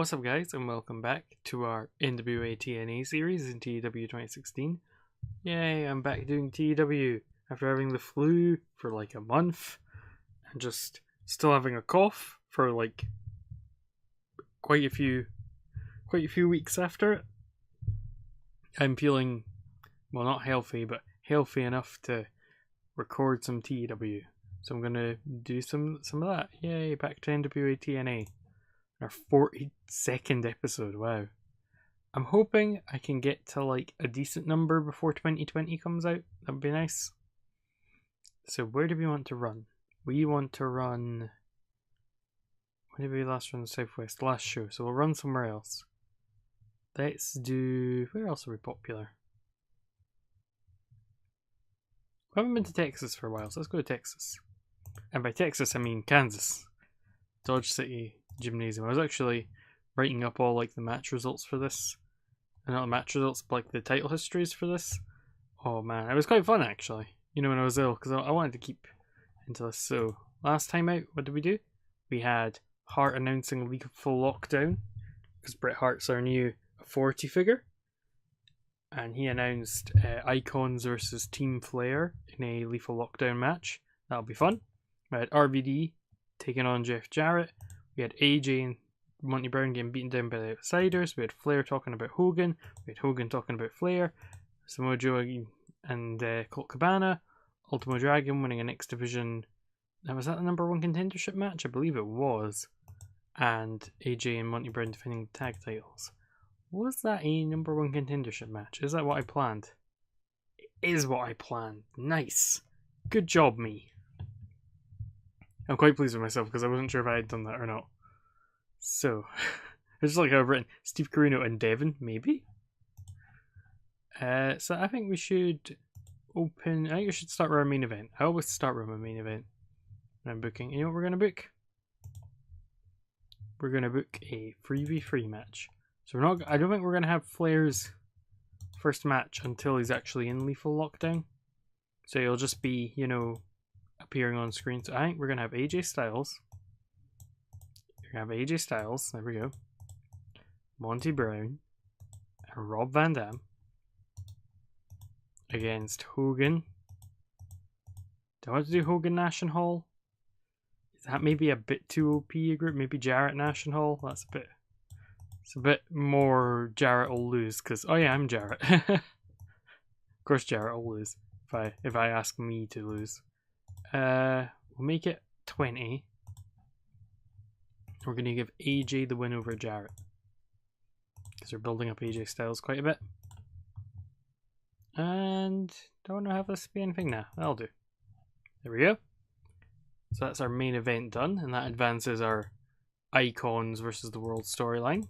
What's up guys, and welcome back to our NWA TNA series in TEW 2016. Yay, I'm back doing TEW after having the flu for like a month and just still having a cough for like quite a few weeks after it. I'm feeling, well, not healthy, but healthy enough to record some TEW. So I'm gonna do some of that. Yay, back to NWA TNA. Our 42nd episode, wow. I'm hoping I can get to like a decent number before 2020 comes out. That would be nice. So where do we want to run? We want to run... When did we last run the Southwest? Last show, so we'll run somewhere else. Let's do... Where else are we popular? We haven't been to Texas for a while, so let's go to Texas. And by Texas, I mean Kansas. Dodge City Gymnasium. I was actually writing up all like the match results for this. Not the match results, but like the title histories for this. Oh man, it was quite fun actually. You know, when I was ill, because I wanted to keep into this. So, last time out, what did we do? We had Hart announcing Lethal Lockdown, because Bret Hart's our new authority figure. And he announced Icons versus Team Flair in a Lethal Lockdown match. That'll be fun. We had RVD taking on Jeff Jarrett. We had AJ and Monty Brown getting beaten down by the Outsiders. We had Flair talking about Hogan. We had Hogan talking about Flair. Samoa Joe and Colt Cabana. Ultimo Dragon winning an X Division. Now, was that the number one contendership match? I believe it was. And AJ and Monty Brown defending the tag titles. Was that a number one contendership match? Is that what I planned? It is what I planned. Nice. Good job, me. I'm quite pleased with myself because I wasn't sure if I had done that or not. So, it's just like I've written Steve Corino and Devin, maybe? So I think we should open... I think we should start with our main event. I always start with my main event when I'm booking. You know what we're going to book? We're going to book a 3v3 match. So we're not... I don't think we're going to have Flair's first match until he's actually in Lethal Lockdown. So it'll just be, you know, appearing on screen. So I think we're going to have AJ Styles. We're going to have AJ Styles. There we go. Monty Brown. And Rob Van Dam. Against Hogan. Do I want to do Hogan Nash and Hall? Is that maybe a bit too OP a group? Maybe Jarrett Nash and Hall? That's a bit... It's a bit more Jarrett will lose. Because, oh yeah, I'm Jarrett. Of course Jarrett will lose. If I ask me to lose. We'll make it 20. We're going to give AJ the win over Jarrett. Because we're building up AJ Styles quite a bit. And don't know how this be anything now. That'll do. There we go. So that's our main event done. And that advances our Icons versus the World storyline.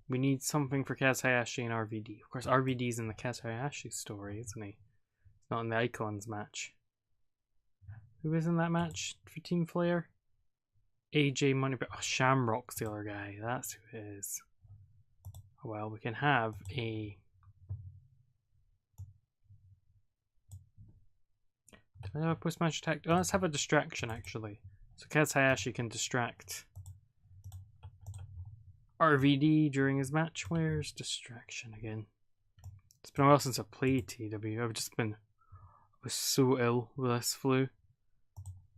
We need something for Kaz Hayashi and RVD. Of course, RVD's in the Kaz Hayashi story, isn't he? It's not in the Icons match. Who is in that match for Team Flair? AJ Money, oh, Shamrock's the other guy. That's who it is. Oh, well, we can have a... Do I have a post-match attack? Oh, let's have a distraction, actually. So Kaz Hayashi can distract RVD during his match. Where's distraction again? It's been a while since I played TW. I was so ill with this flu.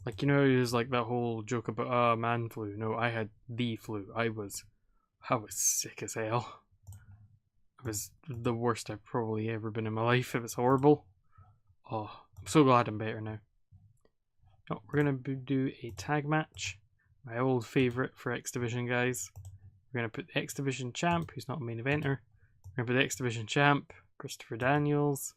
Like, you know, there's like that whole joke about, man flu. No, I had the flu. I was sick as hell. It was the worst I've probably ever been in my life. It was horrible. Oh, I'm so glad I'm better now. Oh, we're going to do a tag match. My old favourite for X Division, guys. We're going to put the X Division champ, who's not a main eventer. We're going to put the X Division champ, Christopher Daniels.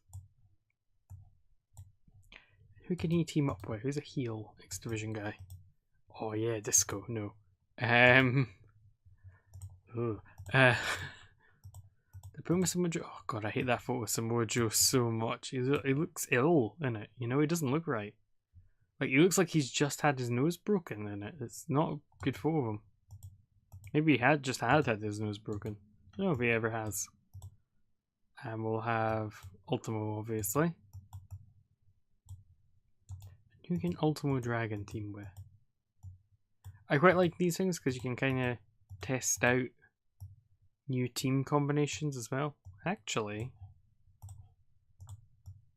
Who can he team up with? Who's a heel X Division guy? Oh yeah, Disco. No. The Puma Samoa Joe. Oh god, I hate that photo of Samoa Joe so much. He looks ill in it. You know, he doesn't look right. Like, he looks like he's just had his nose broken in it. It's not a good photo of him. Maybe he had his nose broken. I don't know if he ever has. And we'll have Ultimo, obviously. Who can Ultimo Dragon team with? I quite like these things because you can kind of test out new team combinations as well. Actually,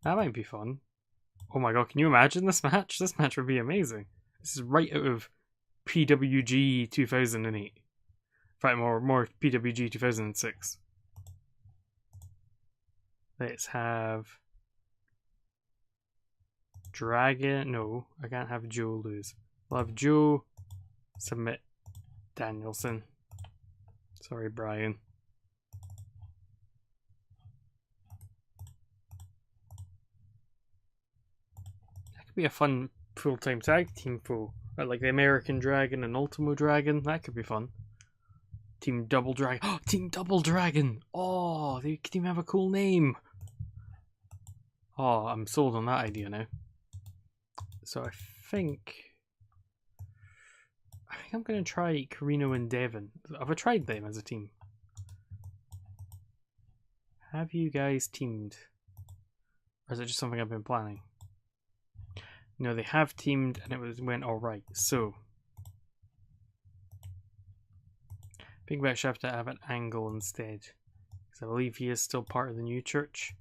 that might be fun. Oh my god, can you imagine this match? This match would be amazing. This is right out of PWG 2008. In fact, more PWG 2006. Let's have Dragon. No, I can't have Joe lose. We'll have Joe submit Danielson. Sorry, Brian. That could be a fun full-time tag team for like the American Dragon and Ultimo Dragon. That could be fun. Team Double Dragon. Oh, Team Double Dragon! Oh, they could even have a cool name. Oh, I'm sold on that idea now. So I think I'm going to try Carino and Devon. Have I tried them as a team? Have you guys teamed? Or is it just something I've been planning? No, they have teamed and it went alright. So I think we actually have to have an angle instead. Because I believe he is still part of the new church.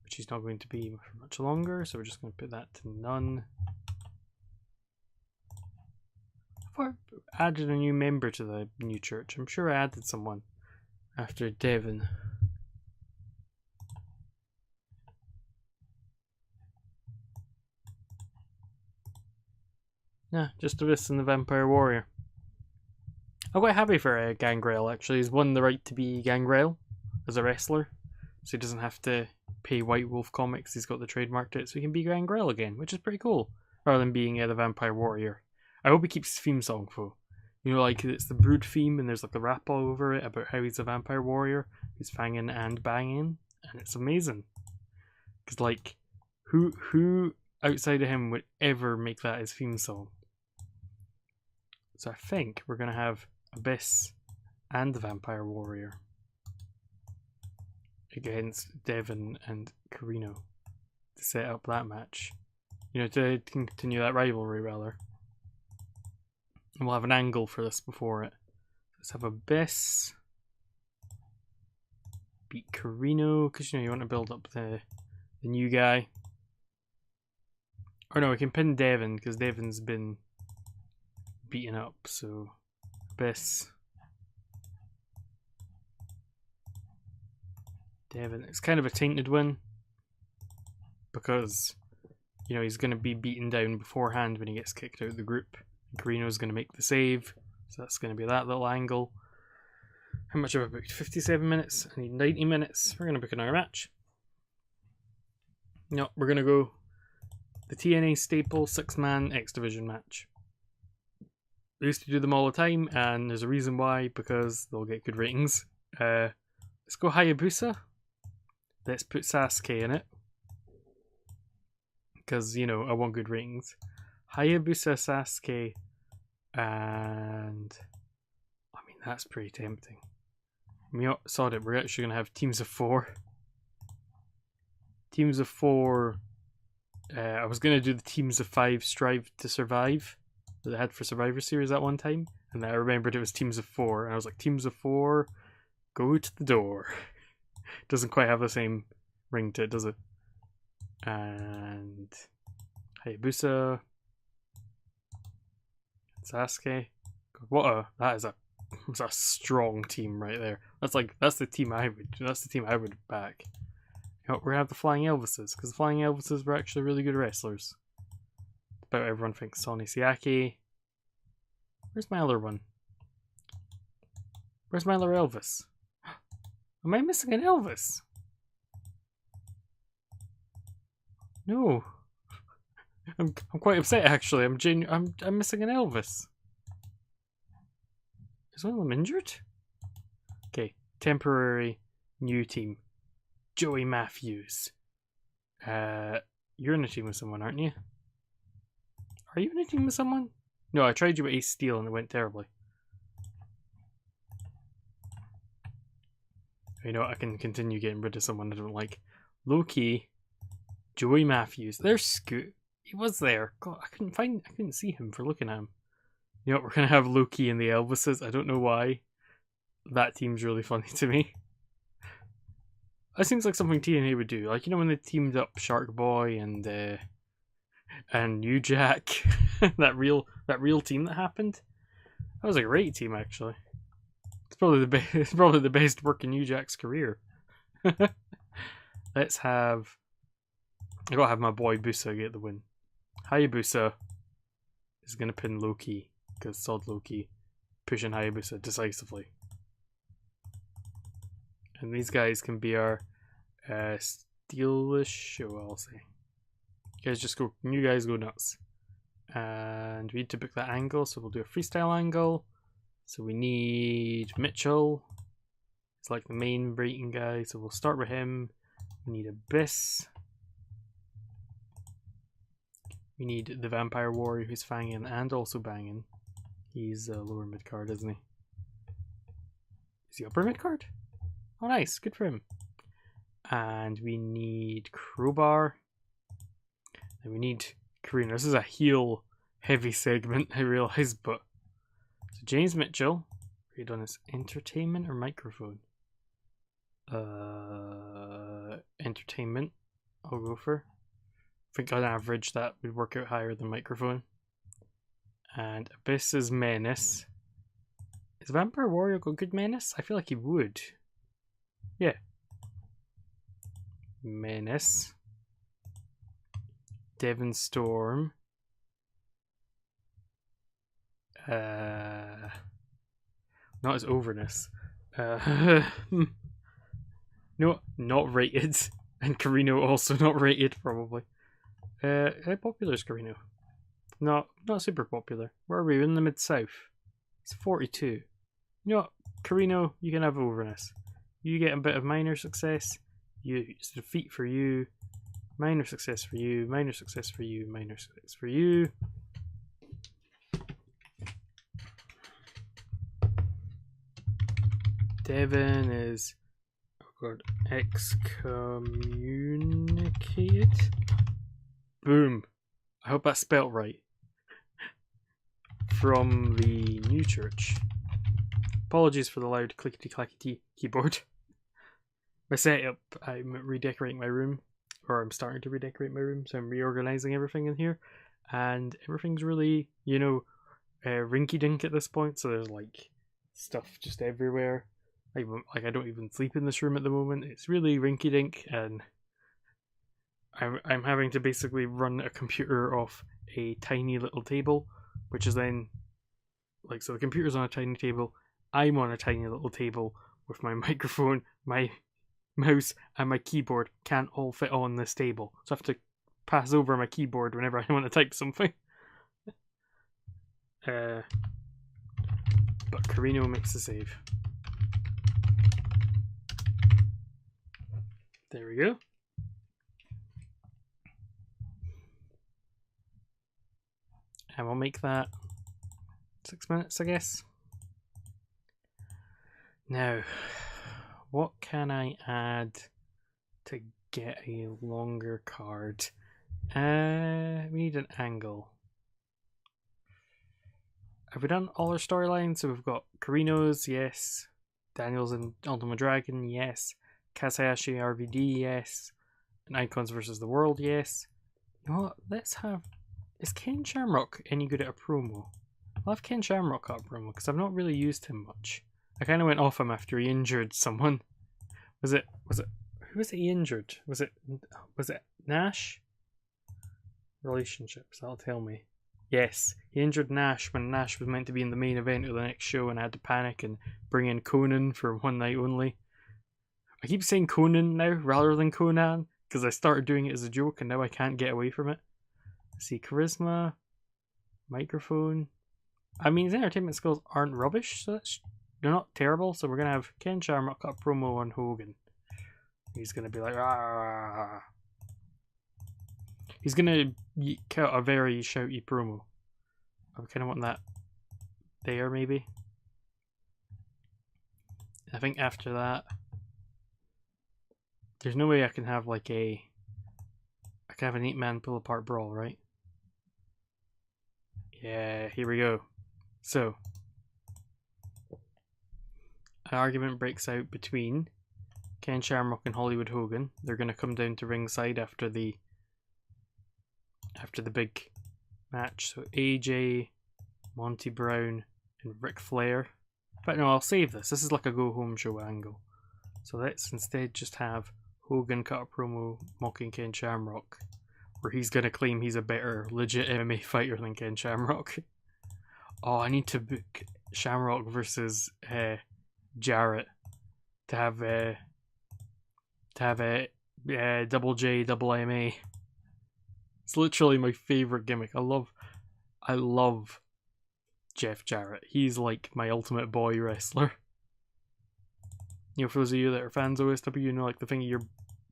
Which he's not going to be for much longer. So we're just going to put that to none. I added a new member to the new church. I'm sure I added someone after Devon. Nah, just the wrist and the Vampire Warrior. I'm quite happy for Gangrel actually. He's won the right to be Gangrel as a wrestler. So he doesn't have to pay White Wolf Comics. He's got the trademark to it, so he can be Gangrel again, which is pretty cool. Rather than being the Vampire Warrior. I hope he keeps his theme song though. You know, like it's the Brood theme and there's like the rap all over it about how he's a Vampire Warrior who's fanging and banging, and it's amazing. Because like, who outside of him would ever make that his theme song? So I think we're gonna have Abyss and the Vampire Warrior against Devon and Carino to set up that match. You know, to continue that rivalry rather. And we'll have an angle for this before it. Let's have Abyss beat Carino, because you know you want to build up the new guy. Or no, we can pin Devon because Devon's been beaten up. So Abyss, Devon. It's kind of a tainted win because you know he's going to be beaten down beforehand when he gets kicked out of the group. Carino's going to make the save, so that's going to be that little angle. How much have I booked? 57 minutes. I need 90 minutes. We're going to book another match. No, we're going to go the TNA staple 6-man X Division match. We used to do them all the time, and there's a reason why, because they'll get good ratings. Let's go Hayabusa. Let's put Sasuke in it. Because, you know, I want good ratings. Hayabusa, Sasuke, and I mean that's pretty tempting. Sod it, we're actually gonna have teams of 4. Teams of 4. I was gonna do the teams of 5 Strive to Survive that they had for Survivor Series at one time, and then I remembered it was teams of 4, and I was like, teams of 4, go to the door. Doesn't quite have the same ring to it, does it? And Hayabusa, Sasuke. That's a strong team right there. That's the team I would back. You know, we're gonna have the Flying Elvises, because the Flying Elvises were actually really good wrestlers. About everyone thinks Sonny Siaki. Where's my other one? Where's my other Elvis? Am I missing an Elvis? No. I'm quite upset actually. I'm missing an Elvis. Is one of them injured? Okay, temporary new team. Joey Matthews. You're in a team with someone, aren't you? Are you in a team with someone? No, I tried you with Ace Steel and it went terribly. You know, I can continue getting rid of someone I don't like. Loki, Joey Matthews. There's Scoot. He was there. God, I couldn't see him for looking at him. You know, we're gonna have Loki and the Elvises. I don't know why. that team's really funny to me. That seems like something TNA would do. Like, you know when they teamed up Shark Boy and New Jack, that real team that happened. That was a great team, actually. It's probably it's probably the best work in New Jack's career. Let's have. I gotta have my boy Busa get the win. Hayabusa is gonna pin Loki because Sod Loki pushing Hayabusa decisively. And these guys can be our steelish show, I'll say. You guys go nuts. And we need to book that angle, so we'll do a freestyle angle. So we need Mitchell. It's like the main breaking guy, so we'll start with him. We need Abyss. We need the Vampire Warrior who's fanging and also banging. He's lower mid card, isn't he? Is he upper mid card? Oh, nice. Good for him. And we need Crowbar. And we need Karina. This is a heel heavy segment, I realise, but. So James Mitchell. Are you done this entertainment or microphone? Entertainment. I'll go for. I think on average that would work out higher than microphone. And Abyss is Menace. Is Vampire Warrior got good Menace? I feel like he would. Yeah. Menace. Devon Storm. Not his overness. No, not rated. And Carino also not rated, probably. How popular is Carino? Not super popular. Where are we? In the mid-south. He's 42. You know what? Carino, you can have overness. You get a bit of minor success. It's a defeat for you. Minor success for you. Minor success for you. Minor success for you. Devon is excommunicated. Boom. I hope that's spelt right. From the new church. Apologies for the loud clickety-clackety keyboard. My setup, I'm redecorating my room. Or I'm starting to redecorate my room, so I'm reorganizing everything in here. And everything's really, rinky-dink at this point, so there's like stuff just everywhere. I don't even sleep in this room at the moment. It's really rinky-dink, and I'm having to basically run a computer off a tiny little table, which is then so the computer's on a tiny table. I'm on a tiny little table with my microphone, my mouse, and my keyboard can't all fit on this table, so I have to pass over my keyboard whenever I want to type something. But Carino makes the save. There we go. And we'll make that 6 minutes, I guess. Now, what can I add to get a longer card? We need an angle. Have we done all our storylines? So we've got Carino's, yes. Daniels and Ultimate Dragon, yes. Kasayashi RVD, yes. And Icons versus the World, yes. You know what? Let's have. Is Ken Shamrock any good at a promo? I'll have Ken Shamrock at a promo because I've not really used him much. I kind of went off him after he injured someone. Was it? Who was it he injured? Was it Nash? Relationships, that'll tell me. Yes, he injured Nash when Nash was meant to be in the main event of the next show and I had to panic and bring in Conan for one night only. I keep saying Conan now rather than Conan because I started doing it as a joke and now I can't get away from it. Let's see, charisma, microphone. I mean, his entertainment skills aren't rubbish, so they're not terrible. So we're going to have Ken Shamrock cut promo on Hogan. He's going to be like, ah. He's going to cut a very shouty promo. I kind of want that there, maybe. I think after that, there's no way I can have I can have an 8-man pull apart brawl, right? Yeah, here we go. So, an argument breaks out between Ken Shamrock and Hollywood Hogan. They're going to come down to ringside after the big match. So AJ, Monty Brown, and Ric Flair. But no, I'll save this. This is like a go-home show angle. So let's instead just have Hogan cut a promo mocking Ken Shamrock, where he's going to claim he's a better legit MMA fighter than Ken Shamrock. Oh, I need to book Shamrock versus Jarrett to have Double J, Double MA. It's literally my favourite gimmick. I love Jeff Jarrett. He's like my ultimate boy wrestler. You know, for those of you that are fans of OSW, you know, like the thing of your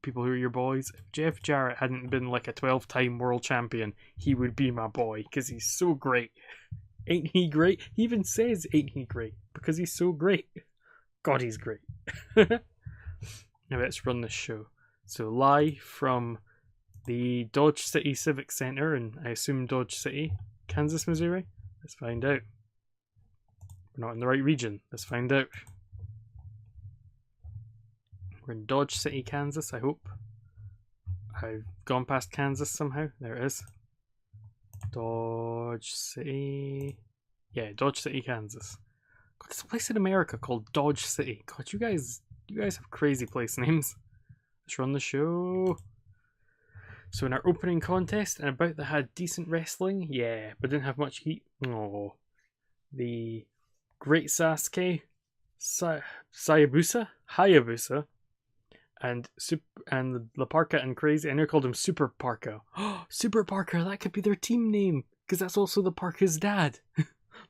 people who are your boys. If Jeff Jarrett hadn't been like a 12-time world champion, he would be my boy, because he's so great. Ain't he great? He even says, ain't he great? Because he's so great. God, he's great. Now let's run this show. So live from the Dodge City Civic Center, and I assume Dodge City, Kansas, Missouri. Let's find out. We're not in the right region. Let's find out. We're in Dodge City, Kansas, I hope. I've gone past Kansas somehow. There it is. Dodge City. Yeah, Dodge City, Kansas. God, there's a place in America called Dodge City. God, you guys have crazy place names. Let's run the show. So in our opening contest, and about that had decent wrestling, yeah, but didn't have much heat. Oh, the Great Sasuke, Hayabusa, and La Parka and Crazy. I never called him Super Parka. Oh, Super Parka, that could be their team name, because that's also the Parka's dad.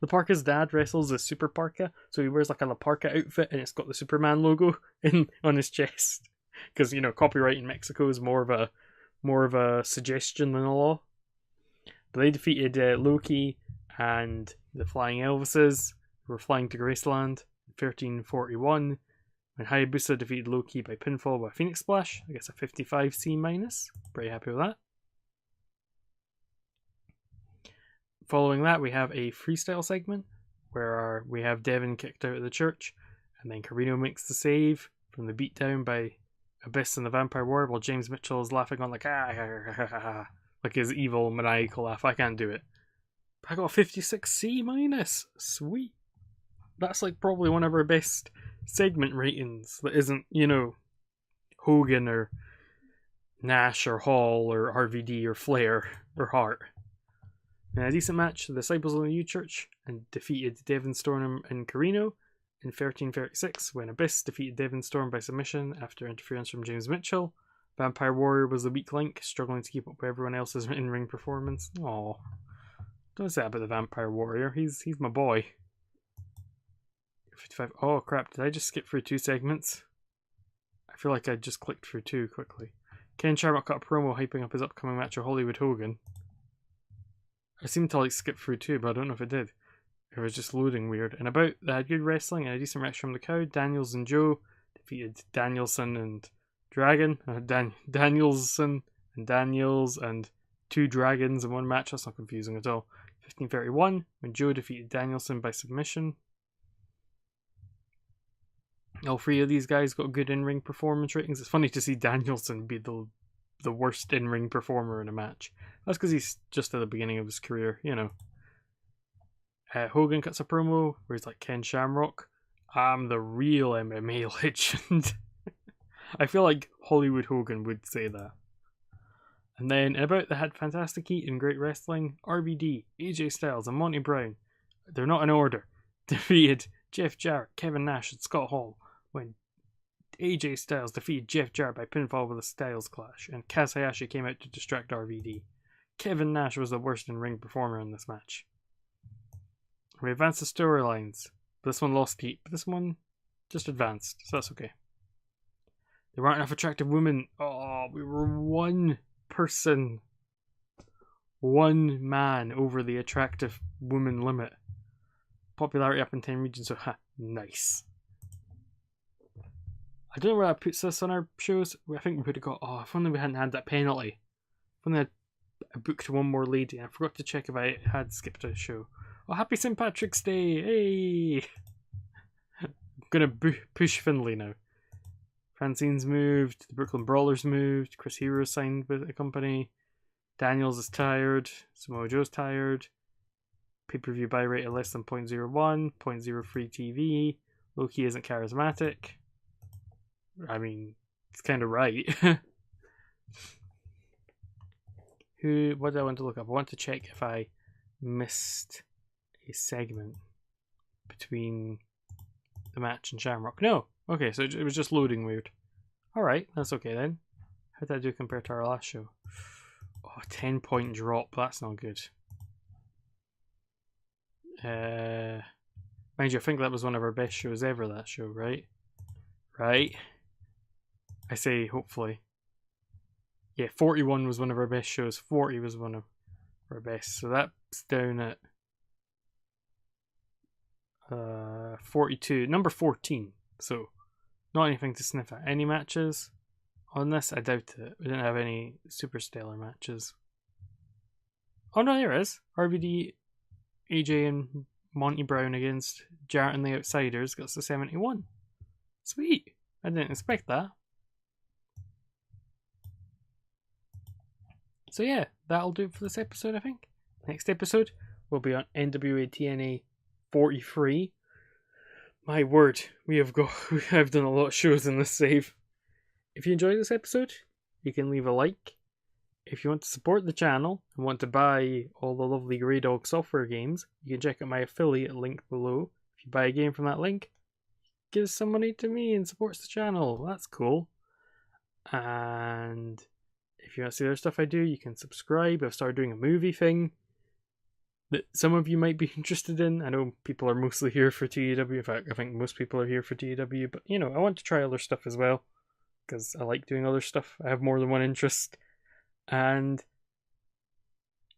The Parka's dad wrestles as Super Parka, so he wears like a La Parka outfit, and it's got the Superman logo on his chest. Because, you know, copyright in Mexico is more of a suggestion than a law. But they defeated Loki and the Flying Elvises, who were flying to Graceland in 1341. And Hayabusa defeated Loki by pinfall by Phoenix Splash. I guess a 55C-. Pretty happy with that. Following that, we have a freestyle segment where we have Devin kicked out of the church, and then Carino makes the save from the beatdown by Abyss and the Vampire Warrior, while James Mitchell is laughing on like like his evil maniacal laugh. I can't do it. But I got a 56C-. Sweet. That's like probably one of our best segment ratings that isn't, you know, Hogan or Nash or Hall or RVD or Flair or Hart. In a decent match, the Disciples of the New Church and defeated Devin Storm and Carino in 1336, when Abyss defeated Devin Storm by submission after interference from James Mitchell. Vampire Warrior was the weak link, struggling to keep up with everyone else's in-ring performance. Aww. Don't say that about the Vampire Warrior. He's my boy. 55. Oh crap, did I just skip through 2 segments? I feel like I just clicked through 2 quickly. Ken Shamrock cut a promo hyping up his upcoming match with Hollywood Hogan. I seemed to like skip through 2, but I don't know if it did. It was just loading weird. And about they had good wrestling and a decent match from the crowd. Daniels and Joe defeated Danielson and Dragon. Danielson and Daniels and 2 dragons in one match. That's not confusing at all. 1531, when Joe defeated Danielson by submission. All 3 of these guys got good in-ring performance ratings. It's funny to see Danielson be the worst in-ring performer in a match. That's because he's just at the beginning of his career, you know. Hogan cuts a promo where he's like, Ken Shamrock, I'm the real MMA legend. I feel like Hollywood Hogan would say that. And then about they had fantastic heat and great wrestling. RVD, AJ Styles, and Monty Brown, they're not in order, defeated Jeff Jarrett, Kevin Nash, and Scott Hall, when AJ Styles defeated Jeff Jarrett by pinfall with a Styles Clash, and Kaz Hayashi came out to distract RVD. Kevin Nash was the worst in-ring performer in this match. We advanced the storylines. This one lost heat, but this one just advanced, so that's okay. There weren't enough attractive women. Oh, we were one man over the attractive woman limit. Popularity up in 10 regions, so nice. I don't know where that puts us on our shows. I think we would have got, if only we hadn't had that penalty. If only I booked one more lady. I forgot to check if I had skipped a show. Oh, happy St. Patrick's Day! Hey! gonna push Finlay now. Francine's moved. The Brooklyn Brawlers moved. Chris Hero signed with a company. Daniels is tired. Samoa Joe's tired. Pay-per-view buy rate of less than 0.01. 0.03 TV. Loki isn't charismatic. I mean, it's kind of right. What do I want to look up? I want to check if I missed a segment between the match and Shamrock. No. Okay, so it was just loading weird. Alright, that's okay then. How did I do compared to our last show? Oh, 10-point drop. That's not good. Mind you, I think that was one of our best shows ever, that show, right? Right? I say hopefully. Yeah, 41 was one of our best shows. 40 was one of our best. So that's down at 42. Number 14. So, not anything to sniff at. Any matches on this? I doubt it. We didn't have any super stellar matches. Oh no, there is. RVD, AJ and Monty Brown against Jarrett and the Outsiders. Got to 71. Sweet. I didn't expect that. So yeah, that'll do it for this episode, I think. Next episode will be on NWA TNA 43. My word, we have done a lot of shows in this save. If you enjoyed this episode, you can leave a like. If you want to support the channel and want to buy all the lovely Grey Dog software games, you can check out my affiliate link below. If you buy a game from that link, it gives some money to me and supports the channel. That's cool. And if you want to see other stuff I do, you can subscribe. I've started doing a movie thing that some of you might be interested in. I know people are mostly here for TEW. In fact, I think most people are here for TEW. But, you know, I want to try other stuff as well. Because I like doing other stuff. I have more than one interest. And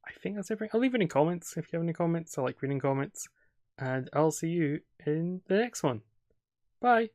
I think that's everything. I'll leave it in comments if you have any comments. I like reading comments. And I'll see you in the next one. Bye.